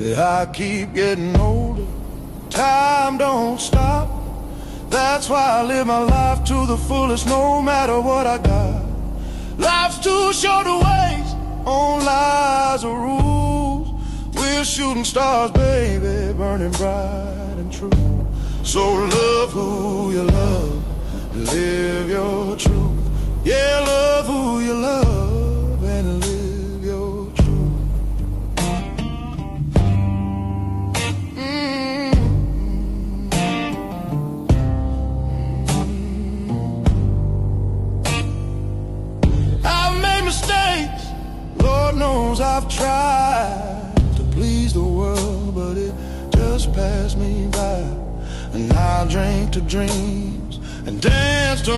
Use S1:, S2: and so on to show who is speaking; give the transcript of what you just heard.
S1: I keep getting older, time don't stop. That's why I live my life to the fullest, no matter what I got. Life's too short to waste on lies or rules. We're shooting stars, baby, burning bright and true. So love who you love, live your truth. Yeah, love who you love and live your truth. I've made mistakes, Lord knows I've tried to please the world, but it just passed me by. And I drink to dreams and dance to